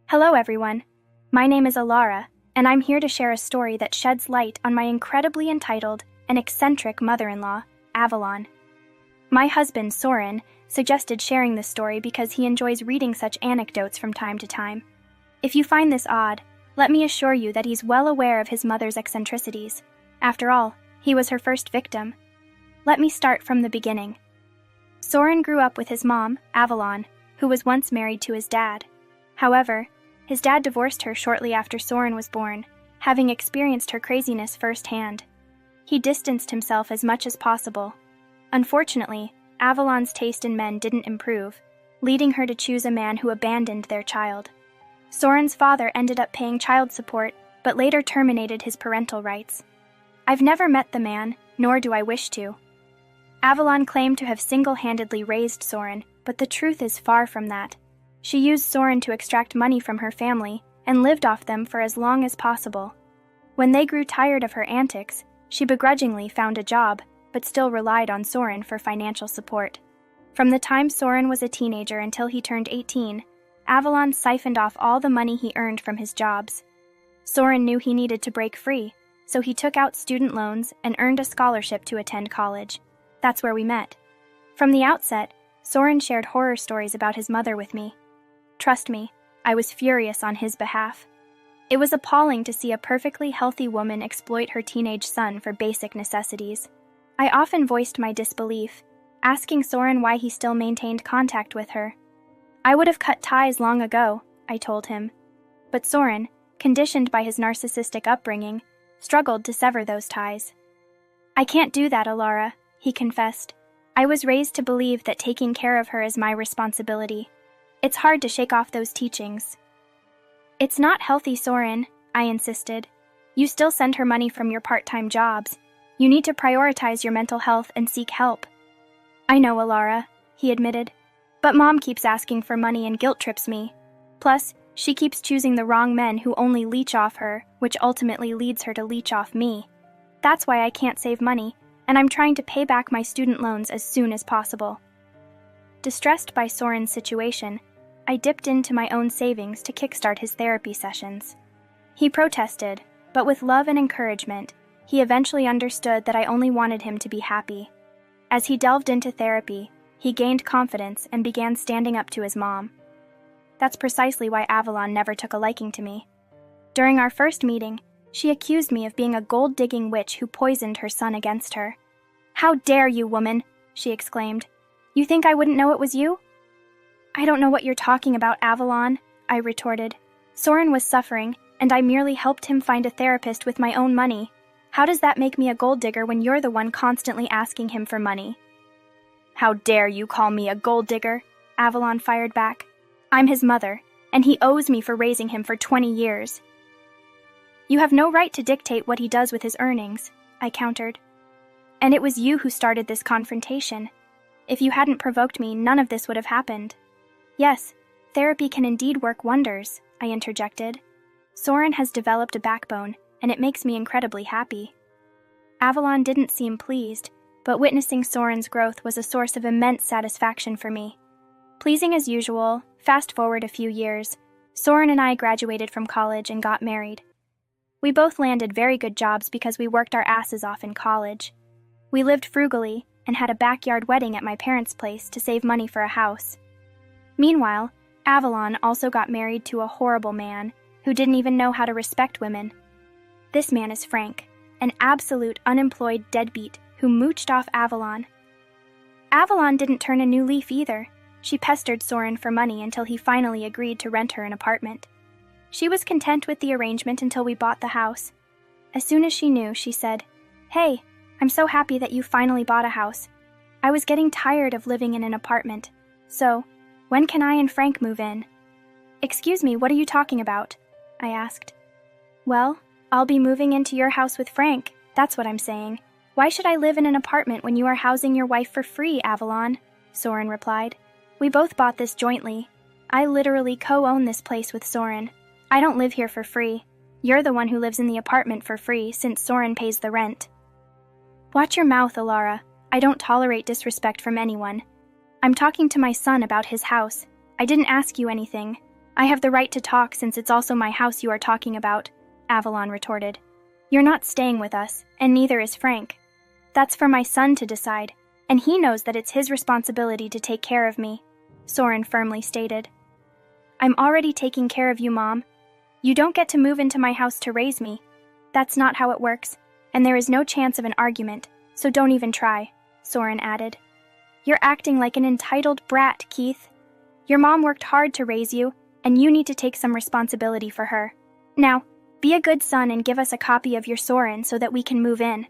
Hello everyone, my name is Alara, and I'm here to share a story that sheds light on my incredibly entitled and eccentric mother-in-law, Avalon. My husband, Soren, suggested sharing this story because he enjoys reading such anecdotes from time to time. If you find this odd, let me assure you that he's well aware of his mother's eccentricities. After all, he was her first victim. Let me start from the beginning. Soren grew up with his mom, Avalon, who was once married to his dad. However, his dad divorced her shortly after Soren was born, having experienced her craziness firsthand. He distanced himself as much as possible. Unfortunately, Avalon's taste in men didn't improve, leading her to choose a man who abandoned their child. Soren's father ended up paying child support, but later terminated his parental rights. I've never met the man, nor do I wish to. Avalon claimed to have single-handedly raised Soren, but the truth is far from that. She used Soren to extract money from her family and lived off them for as long as possible. When they grew tired of her antics, she begrudgingly found a job, but still relied on Soren for financial support. From the time Soren was a teenager until he turned 18, Avalon siphoned off all the money he earned from his jobs. Soren knew he needed to break free, so he took out student loans and earned a scholarship to attend college. That's where we met. From the outset, Soren shared horror stories about his mother with me. Trust me, I was furious on his behalf. It was appalling to see a perfectly healthy woman exploit her teenage son for basic necessities. I often voiced my disbelief, asking Soren why he still maintained contact with her. I would have cut ties long ago, I told him. But Soren, conditioned by his narcissistic upbringing, struggled to sever those ties. I can't do that, Alara, he confessed. I was raised to believe that taking care of her is my responsibility. It's hard to shake off those teachings. It's not healthy, Soren, I insisted. You still send her money from your part-time jobs. You need to prioritize your mental health and seek help. I know, Alara, he admitted. But Mom keeps asking for money and guilt trips me. Plus, she keeps choosing the wrong men who only leech off her, which ultimately leads her to leech off me. That's why I can't save money, and I'm trying to pay back my student loans as soon as possible. Distressed by Soren's situation, I dipped into my own savings to kickstart his therapy sessions. He protested, but with love and encouragement, he eventually understood that I only wanted him to be happy. As he delved into therapy, he gained confidence and began standing up to his mom. That's precisely why Avalon never took a liking to me. During our first meeting, she accused me of being a gold-digging witch who poisoned her son against her. "How dare you, woman!" she exclaimed. "You think I wouldn't know it was you?" "I don't know what you're talking about, Avalon," I retorted. "Soren was suffering, and I merely helped him find a therapist with my own money. How does that make me a gold digger when you're the one constantly asking him for money?" "How dare you call me a gold digger?" Avalon fired back. "I'm his mother, and he owes me for raising him for 20 years. "You have no right to dictate what he does with his earnings," I countered. "And it was you who started this confrontation. If you hadn't provoked me, none of this would have happened." "Yes, therapy can indeed work wonders," I interjected. "Soren has developed a backbone, and it makes me incredibly happy." Avalon didn't seem pleased, but witnessing Soren's growth was a source of immense satisfaction for me. Pleasing as usual, fast forward a few years, Soren and I graduated from college and got married. We both landed very good jobs because we worked our asses off in college. We lived frugally and had a backyard wedding at my parents' place to save money for a house. Meanwhile, Avalon also got married to a horrible man who didn't even know how to respect women. This man is Frank, an absolute unemployed deadbeat who mooched off Avalon. Avalon didn't turn a new leaf either. She pestered Soren for money until he finally agreed to rent her an apartment. She was content with the arrangement until we bought the house. As soon as she knew, she said, "Hey, I'm so happy that you finally bought a house. I was getting tired of living in an apartment. So, when can I and Frank move in?" "Excuse me, what are you talking about?" I asked. "Well, I'll be moving into your house with Frank, that's what I'm saying. Why should I live in an apartment when you are housing your wife for free, Avalon?" Soren replied. "We both bought this jointly. I literally co-own this place with Soren. I don't live here for free. You're the one who lives in the apartment for free since Soren pays the rent." "Watch your mouth, Alara. I don't tolerate disrespect from anyone. I'm talking to my son about his house. I didn't ask you anything. I have the right to talk since it's also my house you are talking about, Avalon retorted. You're not staying with us, and neither is Frank. That's for my son to decide, and he knows that it's his responsibility to take care of me, Soren firmly stated. I'm already taking care of you, Mom. You don't get to move into my house to raise me. That's not how it works, and there is no chance of an argument, so don't even try, Soren added. You're acting like an entitled brat, Keith. Your mom worked hard to raise you, and you need to take some responsibility for her. Now, be a good son and give us a copy of your Soren so that we can move in,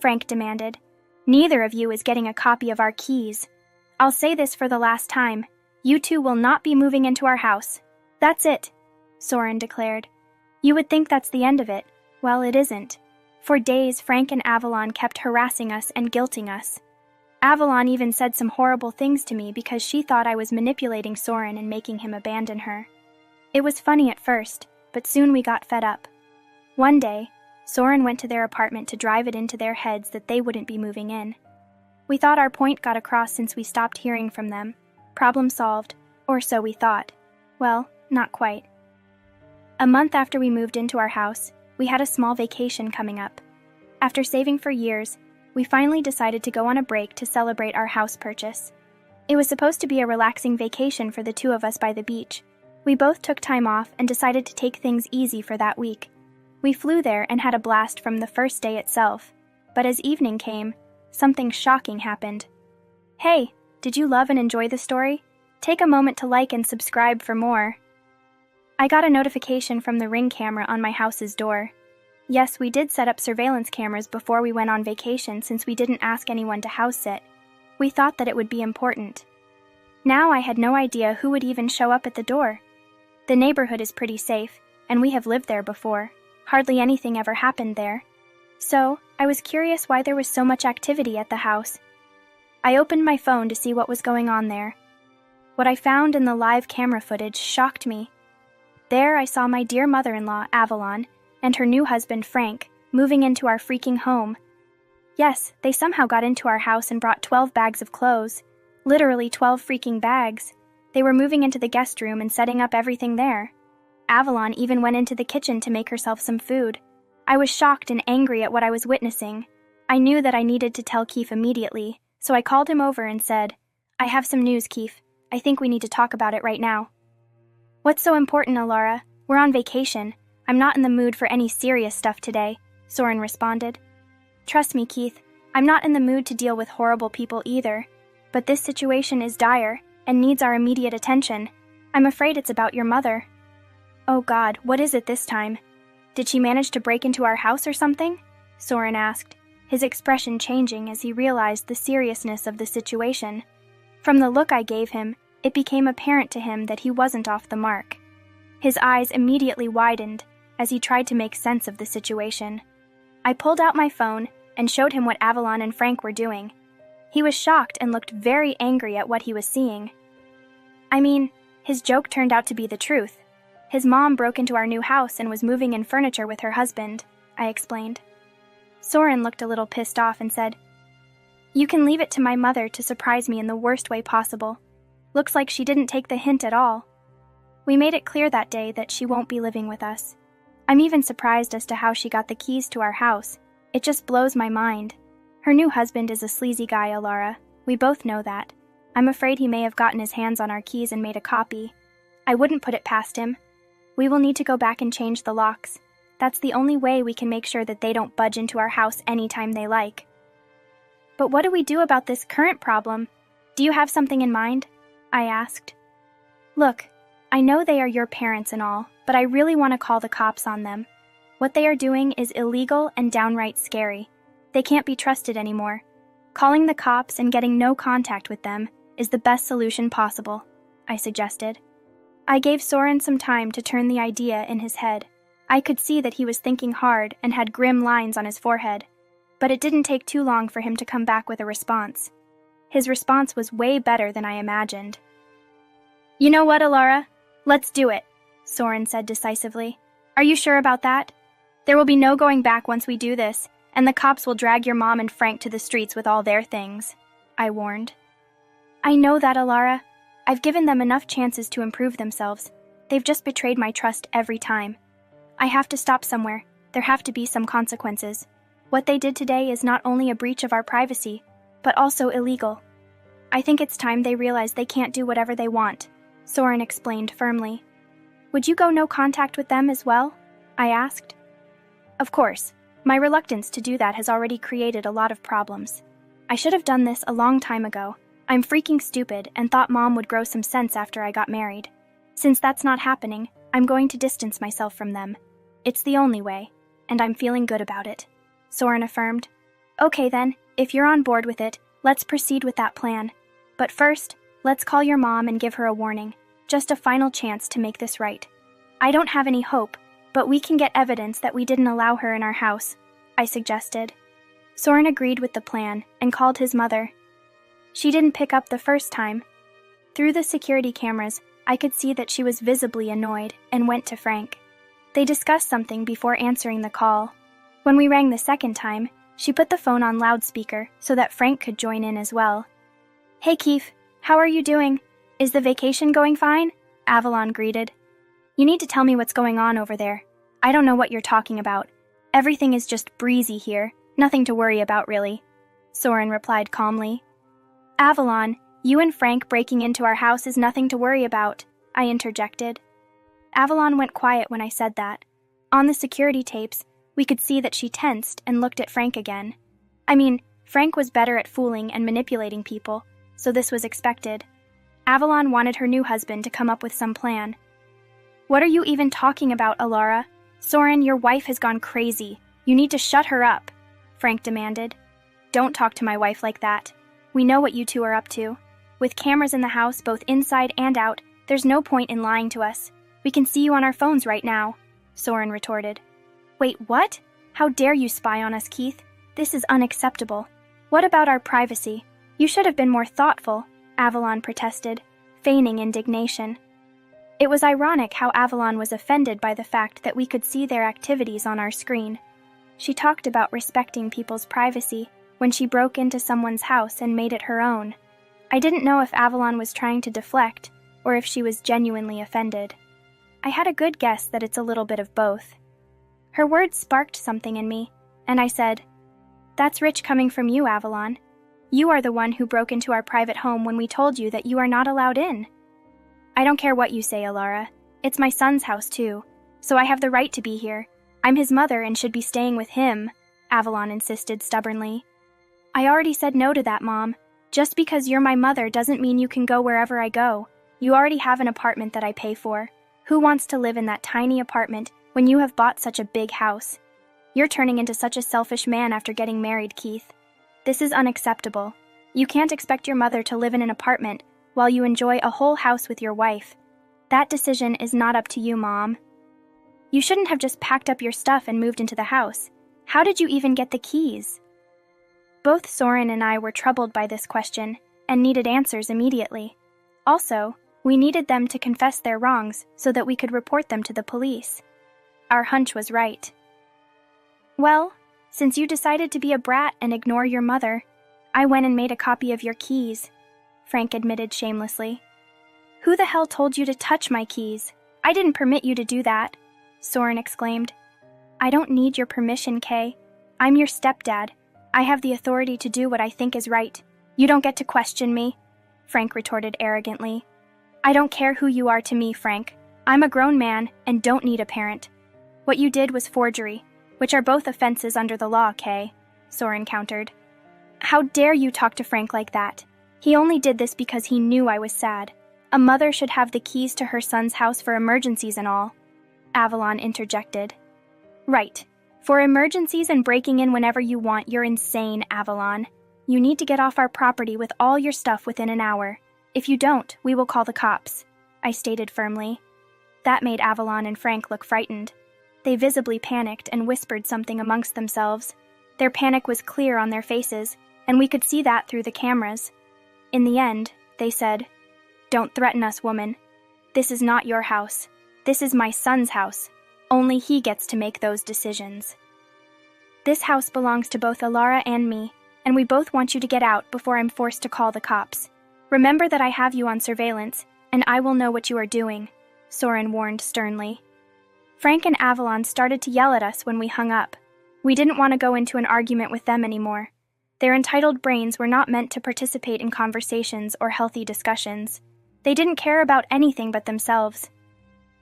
Frank demanded. Neither of you is getting a copy of our keys. I'll say this for the last time. You two will not be moving into our house. That's it, Soren declared. You would think that's the end of it. Well, it isn't. For days, Frank and Avalon kept harassing us and guilting us. Avalon even said some horrible things to me because she thought I was manipulating Soren and making him abandon her. It was funny at first, but soon we got fed up. One day, Soren went to their apartment to drive it into their heads that they wouldn't be moving in. We thought our point got across since we stopped hearing from them. Problem solved, or so we thought. Well, not quite. A month after we moved into our house, we had a small vacation coming up. After saving for years, we finally decided to go on a break to celebrate our house purchase. It was supposed to be a relaxing vacation for the two of us by the beach. We both took time off and decided to take things easy for that week. We flew there and had a blast from the first day itself. But as evening came, something shocking happened. Hey, did you love and enjoy the story? Take a moment to like and subscribe for more. I got a notification from the Ring camera on my house's door. Yes, we did set up surveillance cameras before we went on vacation since we didn't ask anyone to house sit. We thought that it would be important. Now I had no idea who would even show up at the door. The neighborhood is pretty safe, and we have lived there before. Hardly anything ever happened there. So, I was curious why there was so much activity at the house. I opened my phone to see what was going on there. What I found in the live camera footage shocked me. There I saw my dear mother-in-law, Avalon, and her new husband, Frank, moving into our freaking home. Yes, they somehow got into our house and brought 12 bags of clothes. Literally 12 freaking bags. They were moving into the guest room and setting up everything there. Avalon even went into the kitchen to make herself some food. I was shocked and angry at what I was witnessing. I knew that I needed to tell Keith immediately, so I called him over and said, I have some news, Keith. I think we need to talk about it right now. What's so important, Alara? We're on vacation. I'm not in the mood for any serious stuff today, Soren responded. Trust me, Keith, I'm not in the mood to deal with horrible people either. But this situation is dire and needs our immediate attention. I'm afraid it's about your mother. Oh God, what is it this time? Did she manage to break into our house or something? Soren asked, his expression changing as he realized the seriousness of the situation. From the look I gave him, it became apparent to him that he wasn't off the mark. His eyes immediately widened as he tried to make sense of the situation. I pulled out my phone and showed him what Avalon and Frank were doing. He was shocked and looked very angry at what he was seeing. I mean, his joke turned out to be the truth. His mom broke into our new house and was moving in furniture with her husband, I explained. Soren looked a little pissed off and said, You can leave it to my mother to surprise me in the worst way possible. Looks like she didn't take the hint at all. We made it clear that day that she won't be living with us. I'm even surprised as to how she got the keys to our house. It just blows my mind. Her new husband is a sleazy guy, Alara. We both know that. I'm afraid he may have gotten his hands on our keys and made a copy. I wouldn't put it past him. We will need to go back and change the locks. That's the only way we can make sure that they don't budge into our house anytime they like. But what do we do about this current problem? Do you have something in mind? I asked. Look, I know they are your parents and all, but I really want to call the cops on them. What they are doing is illegal and downright scary. They can't be trusted anymore. Calling the cops and getting no contact with them is the best solution possible, I suggested. I gave Soren some time to turn the idea in his head. I could see that he was thinking hard and had grim lines on his forehead, but it didn't take too long for him to come back with a response. His response was way better than I imagined. You know what, Alara? Let's do it, Soren said decisively. Are you sure about that? There will be no going back once we do this, and the cops will drag your mom and Frank to the streets with all their things, I warned. I know that, Alara. I've given them enough chances to improve themselves. They've just betrayed my trust every time. I have to stop somewhere. There have to be some consequences. What they did today is not only a breach of our privacy, but also illegal. I think it's time they realize they can't do whatever they want, Soren explained firmly. Would you go no contact with them as well? I asked. Of course. My reluctance to do that has already created a lot of problems. I should have done this a long time ago. I'm freaking stupid and thought Mom would grow some sense after I got married. Since that's not happening, I'm going to distance myself from them. It's the only way, and I'm feeling good about it, Soren affirmed. Okay then, if you're on board with it, let's proceed with that plan. But first, let's call your mom and give her a warning. Just a final chance to make this right. I don't have any hope, but we can get evidence that we didn't allow her in our house, I suggested. Soren agreed with the plan and called his mother. She didn't pick up the first time. Through the security cameras, I could see that she was visibly annoyed and went to Frank. They discussed something before answering the call. When we rang the second time, she put the phone on loudspeaker so that Frank could join in as well. Hey Keith, how are you doing? Is the vacation going fine? Avalon greeted. You need to tell me what's going on over there. I don't know what you're talking about. Everything is just breezy here, nothing to worry about really, Soren replied calmly. Avalon, you and Frank breaking into our house is nothing to worry about, I interjected. Avalon went quiet when I said that. On the security tapes, we could see that she tensed and looked at Frank again. I mean, Frank was better at fooling and manipulating people, so this was expected. Avalon wanted her new husband to come up with some plan. What are you even talking about, Alara? Soren, your wife has gone crazy. You need to shut her up, Frank demanded. Don't talk to my wife like that. We know what you two are up to. With cameras in the house, both inside and out, there's no point in lying to us. We can see you on our phones right now, Soren retorted. Wait, what? How dare you spy on us, Keith? This is unacceptable. What about our privacy? You should have been more thoughtful, Avalon protested, feigning indignation. It was ironic how Avalon was offended by the fact that we could see their activities on our screen. She talked about respecting people's privacy when she broke into someone's house and made it her own. I didn't know if Avalon was trying to deflect or if she was genuinely offended. I had a good guess that it's a little bit of both. Her words sparked something in me, and I said, That's rich coming from you, Avalon. You are the one who broke into our private home when we told you that you are not allowed in. I don't care what you say, Alara. It's my son's house, too, so I have the right to be here. I'm his mother and should be staying with him, Avalon insisted stubbornly. I already said no to that, Mom. Just because you're my mother doesn't mean you can go wherever I go. You already have an apartment that I pay for. Who wants to live in that tiny apartment when you have bought such a big house? You're turning into such a selfish man after getting married, Keith. This is unacceptable. You can't expect your mother to live in an apartment while you enjoy a whole house with your wife. That decision is not up to you, Mom. You shouldn't have just packed up your stuff and moved into the house. How did you even get the keys? Both Soren and I were troubled by this question and needed answers immediately. Also, we needed them to confess their wrongs so that we could report them to the police. Our hunch was right. Well, since you decided to be a brat and ignore your mother, I went and made a copy of your keys, Frank admitted shamelessly. Who the hell told you to touch my keys? I didn't permit you to do that, Soren exclaimed. I don't need your permission, Kay. I'm your stepdad. I have the authority to do what I think is right. You don't get to question me, Frank retorted arrogantly. I don't care who you are to me, Frank. I'm a grown man and don't need a parent. What you did was forgery, which are both offenses under the law, Kay, Soren countered. How dare you talk to Frank like that? He only did this because he knew I was sad. A mother should have the keys to her son's house for emergencies and all, Avalon interjected. Right. For emergencies and breaking in whenever you want, you're insane, Avalon. You need to get off our property with all your stuff within an hour. If you don't, we will call the cops, I stated firmly. That made Avalon and Frank look frightened. They visibly panicked and whispered something amongst themselves. Their panic was clear on their faces, and we could see that through the cameras. In the end, they said, Don't threaten us, woman. This is not your house. This is my son's house. Only he gets to make those decisions. This house belongs to both Alara and me, and we both want you to get out before I'm forced to call the cops. Remember that I have you on surveillance, and I will know what you are doing. Soren warned sternly. Frank and Avalon started to yell at us when we hung up. We didn't want to go into an argument with them anymore. Their entitled brains were not meant to participate in conversations or healthy discussions. They didn't care about anything but themselves.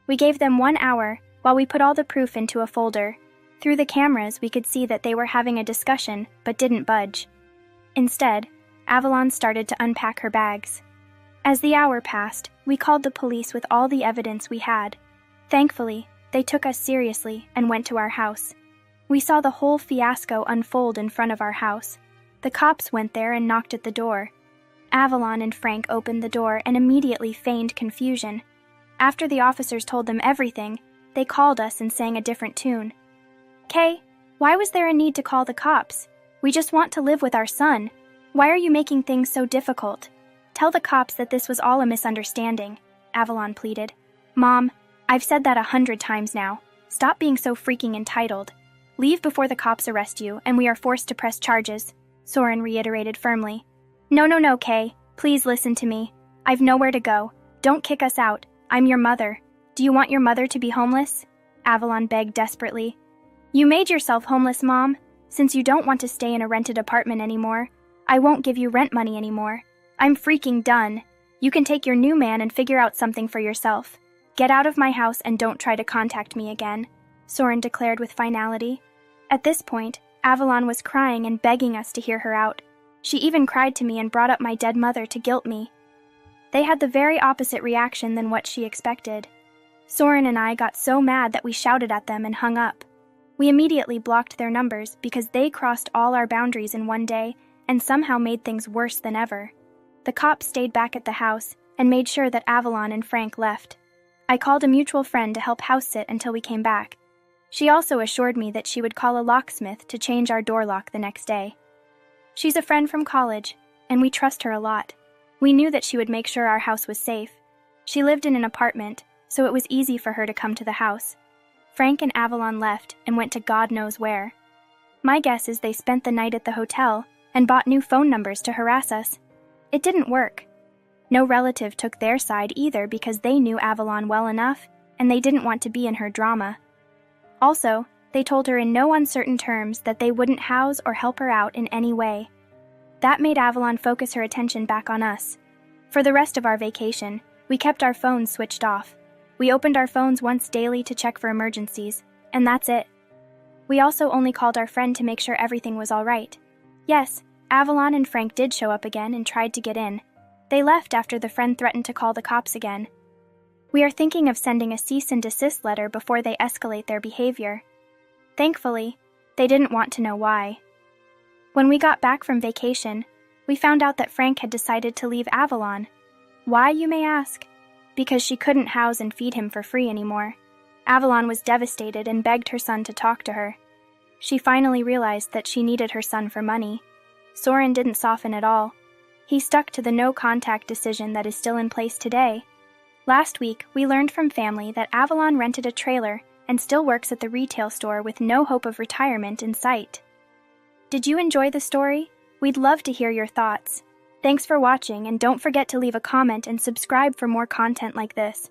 We gave them 1 hour while we put all the proof into a folder. Through the cameras, we could see that they were having a discussion but didn't budge. Instead, Avalon started to unpack her bags. As the hour passed, we called the police with all the evidence we had. Thankfully, they took us seriously and went to our house. We saw the whole fiasco unfold in front of our house. The cops went there and knocked at the door. Avalon and Frank opened the door and immediately feigned confusion. After the officers told them everything, they called us and sang a different tune. Kay, why was there a need to call the cops? We just want to live with our son. Why are you making things so difficult? Tell the cops that this was all a misunderstanding, Avalon pleaded. Mom, I've said that 100 times now. Stop being so freaking entitled. Leave before the cops arrest you, and we are forced to press charges, Soren reiterated firmly. No, Kay. Please listen to me. I've nowhere to go. Don't kick us out. I'm your mother. Do you want your mother to be homeless? Avalon begged desperately. You made yourself homeless, Mom. Since you don't want to stay in a rented apartment anymore, I won't give you rent money anymore. I'm freaking done. You can take your new man and figure out something for yourself. Get out of my house and don't try to contact me again, Soren declared with finality. At this point, Avalon was crying and begging us to hear her out. She even cried to me and brought up my dead mother to guilt me. They had the very opposite reaction than what she expected. Soren and I got so mad that we shouted at them and hung up. We immediately blocked their numbers because they crossed all our boundaries in one day and somehow made things worse than ever. The cops stayed back at the house and made sure that Avalon and Frank left. I called a mutual friend to help house sit until we came back. She also assured me that she would call a locksmith to change our door lock the next day. She's a friend from college, and we trust her a lot. We knew that she would make sure our house was safe. She lived in an apartment, so it was easy for her to come to the house. Frank and Avalon left and went to God knows where. My guess is they spent the night at the hotel and bought new phone numbers to harass us. It didn't work. No relative took their side either because they knew Avalon well enough, and they didn't want to be in her drama. Also, they told her in no uncertain terms that they wouldn't house or help her out in any way. That made Avalon focus her attention back on us. For the rest of our vacation, we kept our phones switched off. We opened our phones once daily to check for emergencies, and that's it. We also only called our friend to make sure everything was all right. Yes, Avalon and Frank did show up again and tried to get in. They left after the friend threatened to call the cops again. We are thinking of sending a cease and desist letter before they escalate their behavior. Thankfully, they didn't want to know why. When we got back from vacation, we found out that Frank had decided to leave Avalon. Why, you may ask? Because she couldn't house and feed him for free anymore. Avalon was devastated and begged her son to talk to her. She finally realized that she needed her son for money. Soren didn't soften at all. He stuck to the no-contact decision that is still in place today. Last week, we learned from family that Avalon rented a trailer and still works at the retail store with no hope of retirement in sight. Did you enjoy the story? We'd love to hear your thoughts. Thanks for watching, and don't forget to leave a comment and subscribe for more content like this.